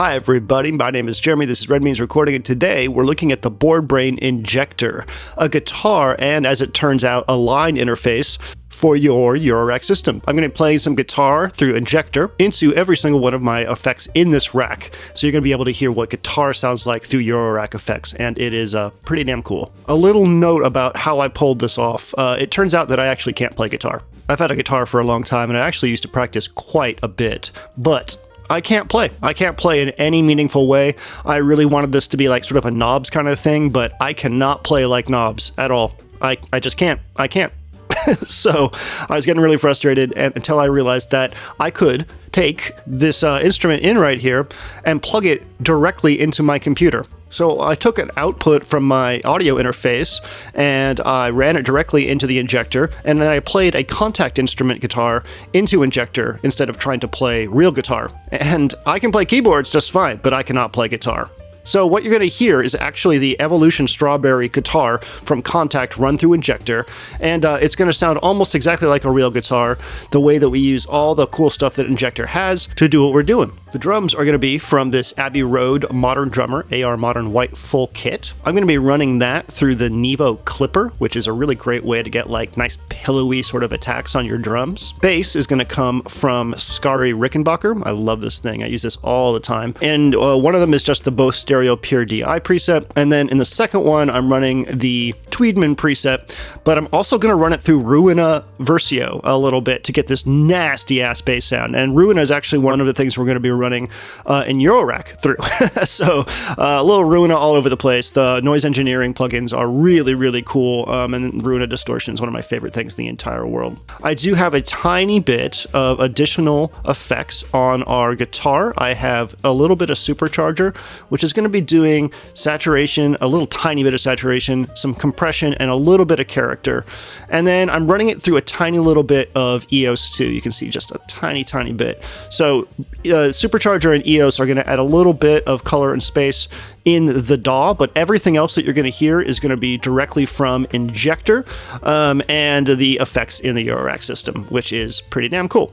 Hi everybody, my name is Jeremy, this is Red Means Recording, and today we're looking at the Boredbrain Injectr, a guitar and, as it turns out, a line interface for your Eurorack system. I'm going to be playing some guitar through Injectr into every single one of my effects in this rack, so you're going to be able to hear what guitar sounds like through Eurorack effects, and it is pretty damn cool. A little note about how I pulled this off. It turns out that I actually can't play guitar. I've had a guitar for a long time, and I actually used to practice quite a bit, but I can't play. I can't play in any meaningful way. I really wanted this to be like sort of a knobs kind of thing, but I cannot play like knobs at all. I just can't. I can't. So I was getting really frustrated until I realized that I could take this instrument in right here and plug it directly into my computer. So I took an output from my audio interface and I ran it directly into the Injectr, and then I played a contact instrument guitar into Injectr instead of trying to play real guitar. And I can play keyboards just fine, but I cannot play guitar. So what you're going to hear is actually the Evolution Strawberry guitar from Contact run through Injectr, and it's going to sound almost exactly like a real guitar, the way that we use all the cool stuff that Injectr has to do what we're doing. The drums are going to be from this Abbey Road Modern Drummer AR Modern White Full Kit. I'm going to be running that through the Nevo Clipper, which is a really great way to get like nice pillowy sort of attacks on your drums. Bass is going to come from Skari Rickenbacker. I love this thing. I use this all the time. And one of them is just the Both Stereo Pure DI preset. And then in the second one, I'm running the Tweedman preset, but I'm also going to run it through Ruina Versio a little bit to get this nasty ass bass sound. And Ruina is actually one of the things we're going to be running in Eurorack through. So a little Ruina all over the place. The noise engineering plugins are really, really cool. And Ruina distortion is one of my favorite things in the entire world. I do have a tiny bit of additional effects on our guitar. I have a little bit of supercharger, which is going to be doing saturation, a little tiny bit of saturation, some compression, and a little bit of character. And then I'm running it through a tiny little bit of EOS too. You can see just a tiny, tiny bit. So supercharger and EOS are going to add a little bit of color and space in the DAW, but everything else that you're going to hear is going to be directly from Injectr and the effects in the Eurorack system, which is pretty damn cool.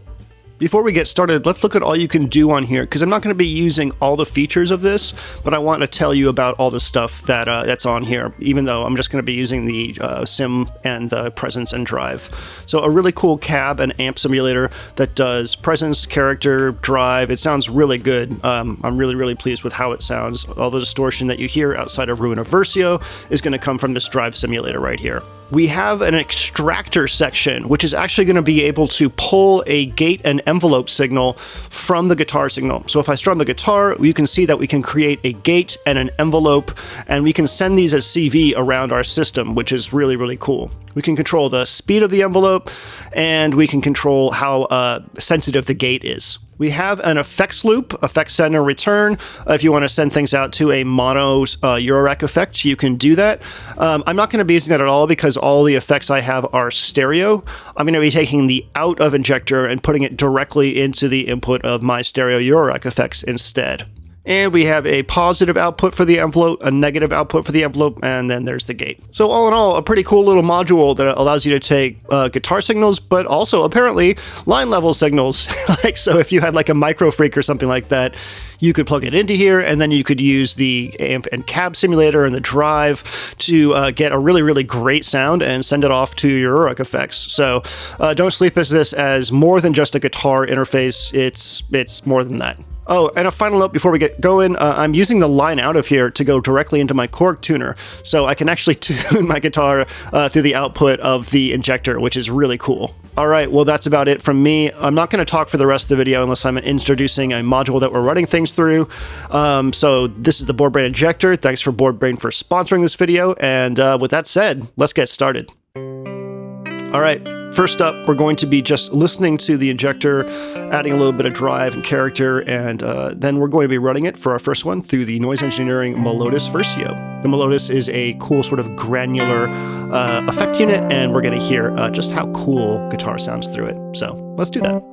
Before we get started, let's look at all you can do on here, because I'm not going to be using all the features of this, but I want to tell you about all the stuff that that's on here, even though I'm just going to be using the sim and the presence and drive. So a really cool cab and amp simulator that does presence, character, drive. It sounds really good. I'm really, really pleased with how it sounds. All the distortion that you hear outside of Ruina Versio is going to come from this drive simulator right here. We have an extractor section, which is actually going to be able to pull a gate and envelope signal from the guitar signal. So if I strum the guitar, you can see that we can create a gate and an envelope, and we can send these as CV around our system, which is really, really cool. We can control the speed of the envelope, and we can control how sensitive the gate is. We have an effects loop, effect send and return. If you want to send things out to a mono Eurorack effect, you can do that. I'm not going to be using that at all because all the effects I have are stereo. I'm going to be taking the out of Injectr and putting it directly into the input of my stereo Eurorack effects instead. And we have a positive output for the envelope, a negative output for the envelope, and then there's the gate. So all in all, a pretty cool little module that allows you to take guitar signals, but also apparently line level signals. So if you had like a micro freak or something like that, you could plug it into here, and then you could use the amp and cab simulator and the drive to get a really, really great sound and send it off to your Eurorack effects. So don't sleep as this as more than just a guitar interface. It's more than that. Oh, and a final note before we get going, I'm using the line out of here to go directly into my Korg tuner, so I can actually tune my guitar through the output of the Injectr, which is really cool. All right, well, that's about it from me. I'm not going to talk for the rest of the video unless I'm introducing a module that we're running things through. So this is the Boredbrain Injectr. Thanks for Boredbrain for sponsoring this video, and with that said, let's get started. All right. First up, we're going to be just listening to the Injectr, adding a little bit of drive and character, and then we're going to be running it for our first one through the noise engineering melotus versio. The melotus is a cool sort of granular effect unit, and we're going to hear just how cool guitar sounds through it. So let's do that.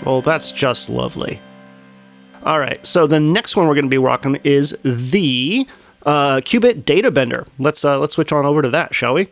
Well, that's just lovely. All right, so the next one we're going to be rocking is the Qubit Data Bender. Let's switch on over to that, shall we?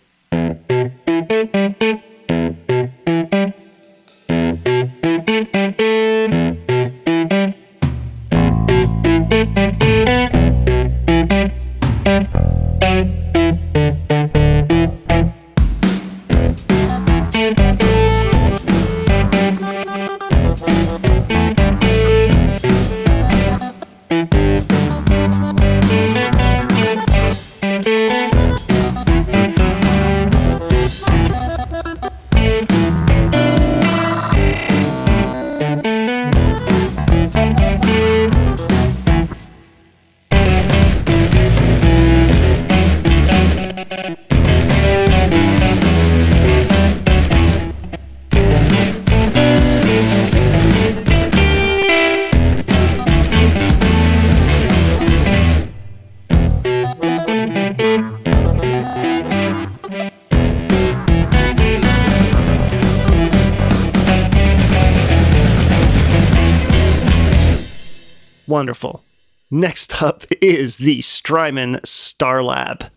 Wonderful. Next up is the Strymon Starlab.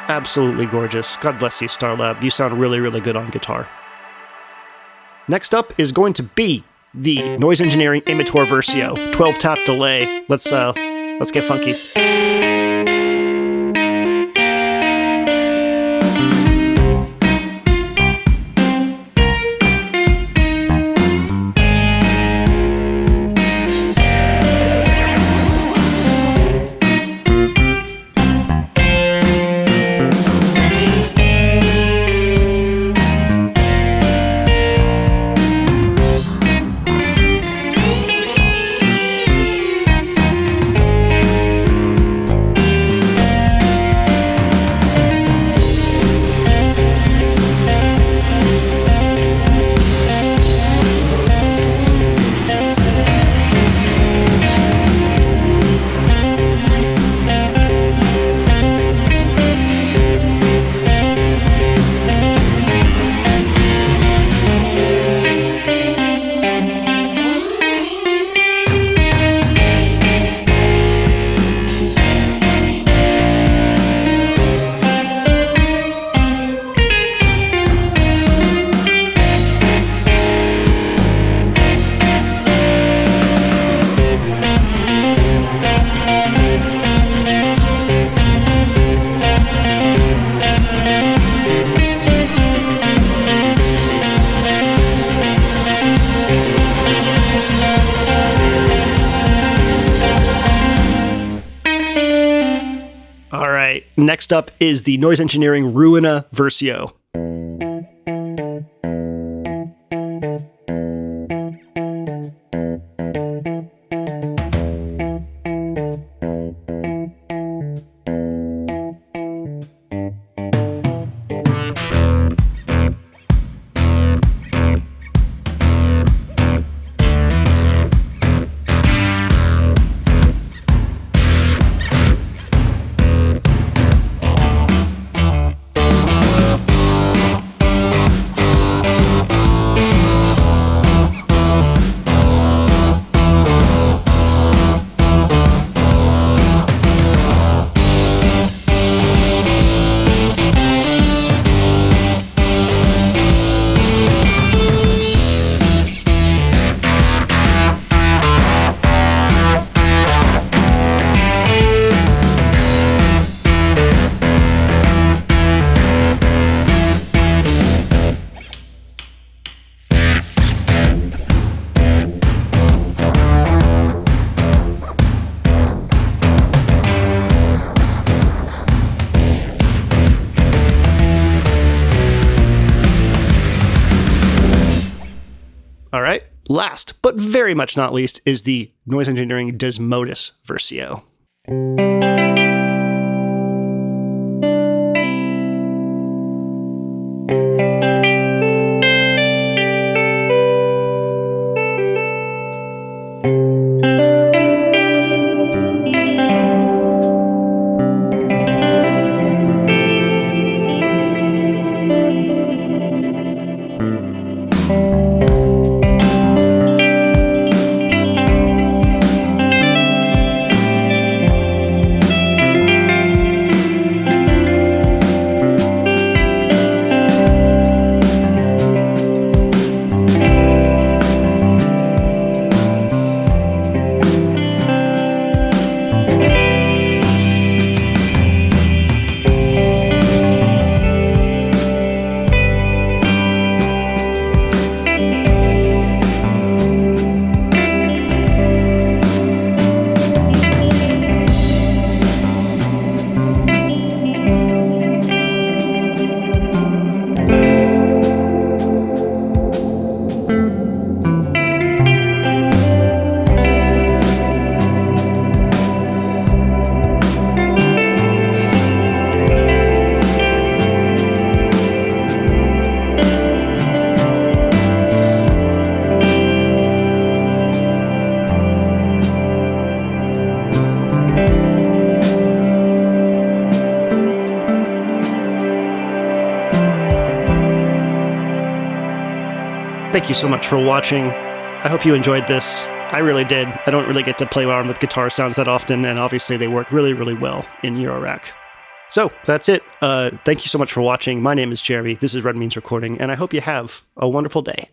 Absolutely gorgeous. God bless you, Starlab. You sound really, really good on guitar. Next up is going to be the Noise Engineering Imitor Versio. 12-tap delay. Let's get funky. Next up is the Noise Engineering Ruina Versio. last, but very much not least, is the noise engineering desmodus versio. Thank you so much for watching. I hope you enjoyed this. I really did. I don't really get to play around with guitar sounds that often, and obviously they work really, really well in Eurorack. So that's it. Thank you so much for watching. My name is Jeremy. This is Red Means Recording, and I hope you have a wonderful day.